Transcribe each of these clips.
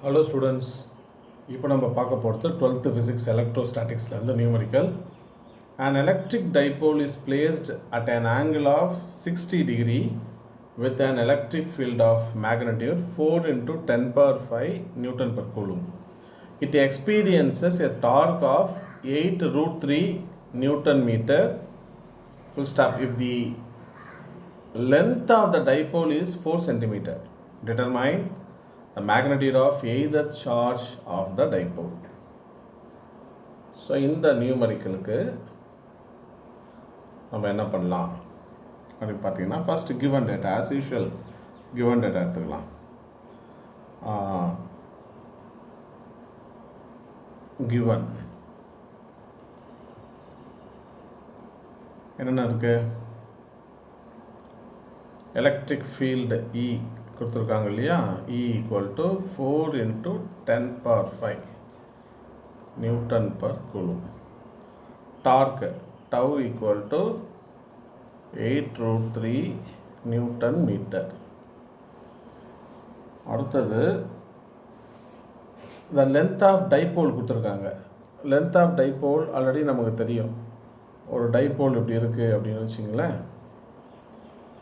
Hello students, இப்போ நம்ம பார்க்க போகிறது 12th physics electrostaticsல இருந்து numerical. An electric dipole is placed at an angle of 60 degree with an electric field of magnitude 4 into 10 power 5 Newton per coulomb. It experiences a torque of 8 root 3 Newton meter. Full stop. If the length of the dipole is 4 centimeter, determine the magnitude of either charge of the dipole. So இந்த நியூமரிக்கலுக்கு நம்ம என்ன பண்ணலாம் அப்படி பார்த்தீங்கன்னா first given data as usual given data எடுத்துக்கலாம். given என்னென்ன இருக்கு? Electric field E கொடுத்துருக்காங்க இல்லையா, E equal to 4 into 10 power 5 Newton per coulomb. Torque tau equal to 8 root 3 Newton meter. அடுத்தது the length of dipole கொடுத்துருக்காங்க. length of dipole ஆல்ரெடி நமக்கு தெரியும். ஒரு டைபோல் இப்படி இருக்குது அப்படின்னு வச்சிங்களேன்,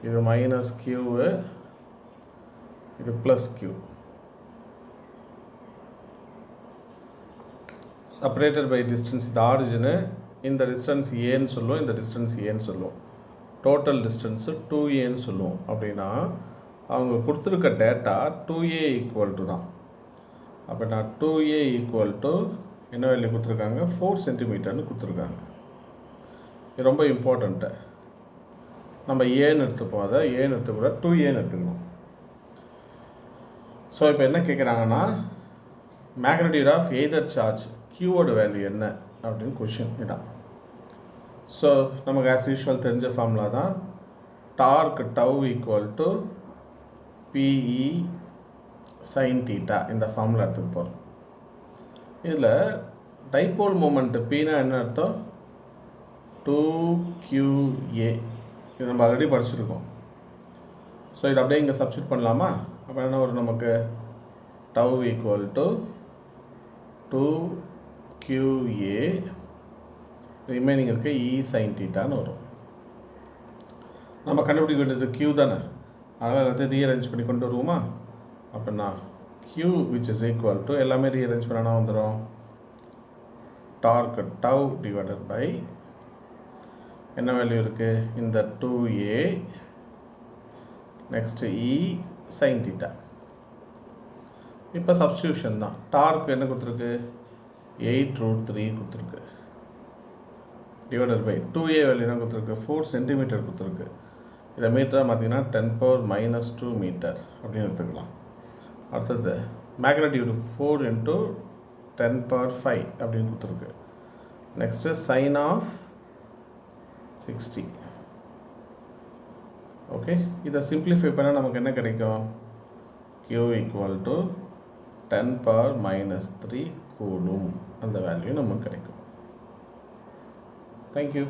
இது மைனஸ் கியூவு, இது plus Q, separated by distance. இது ஆரிஜினு, இந்த டிஸ்டன்ஸ் ஏன்னு சொல்லுவோம், இந்த டிஸ்டன்ஸ் ஏன்னு சொல்லுவோம், டோட்டல் டிஸ்டன்ஸு 2ஏன்னு சொல்லுவோம். அப்படின்னா அவங்க கொடுத்துருக்க டேட்டா 2a ஈக்குவல் டு தான். அப்போ நான் 2a ஈக்குவல் டு என்ன வேல்யூ கொடுத்துருக்காங்க, 4 சென்டிமீட்டர்னு கொடுத்துருக்காங்க. இது ரொம்ப இம்பார்ட்டண்ட்டு. நம்ம ஏன்னு எடுத்துப்போம், அதை ஏன்னு எடுத்துக்கூட 2ஏன்னு எடுத்துக்கணும். ஸோ இப்போ என்ன கேட்குறாங்கன்னா, மேக்னடியூட் ஆஃப் எய்தர் சார்ஜ் கியூவோட வேல்யூ என்ன அப்படின்னு கொஷின் இதான். ஸோ நமக்கு ஆஸ் யூஷுவல் தெரிஞ்ச ஃபார்முலா தான், torque tau equal to PE sine theta. இந்த ஃபார்முலா எடுத்துக்க போகிறோம். இதில் டைபோல் மூமெண்ட்டு பின்னா என்ன அர்த்தம், 2QA. இது நம்ம ஆல்ரெடி படிச்சிருக்கோம். ஸோ இது அப்படியே இங்கே சப்ஸ்டியூட் பண்ணலாமா? அப்போ என்ன வரும் நமக்கு, tau equal to 2QA remaining இருக்க இ சைன் தீட்டான்னு வரும். நம்ம கண்டுபிடிக்க வேண்டியது Q தானே, அதனால் எல்லாத்தையும் ரீஅரேஞ்ச் பண்ணி கொண்டு வருவோமா? அப்படின்னா Q which is equal to, எல்லாமே ரீஅரேஞ்ச் பண்ணனா வந்துடும், டார்க் டவ் டிவைடட் பை என்ன வேல்யூ இருக்குது, இந்த 2A நெக்ஸ்ட்டு இ சைன் தீட்டா. இப்போ சப்ஸ்டியூஷன் தான். டார்க் என்ன கொடுத்துருக்கு, 8 root 3 கொடுத்துருக்கு, டிவைடட் பை 2A வேல்யூ என்ன கொடுத்துருக்கு, 4 சென்டிமீட்டர் கொடுத்துருக்கு. இதை மீட்டராக பார்த்தீங்கன்னா 10 power -2 மீட்டர் அப்படின்னு எடுத்துக்கலாம். அடுத்தது மேக்னடியூட் 4 into 10 power 5 அப்படின்னு கொடுத்துருக்கு. Next sine of 60. ஓகே, இதை சிம்பிளிஃபை பண்ணால் நமக்கு என்ன கிடைக்கும், Q equal to 10 power -3 coulomb. அந்த வேல்யூ நமக்கு கிடைக்கும். தேங்க்யூ.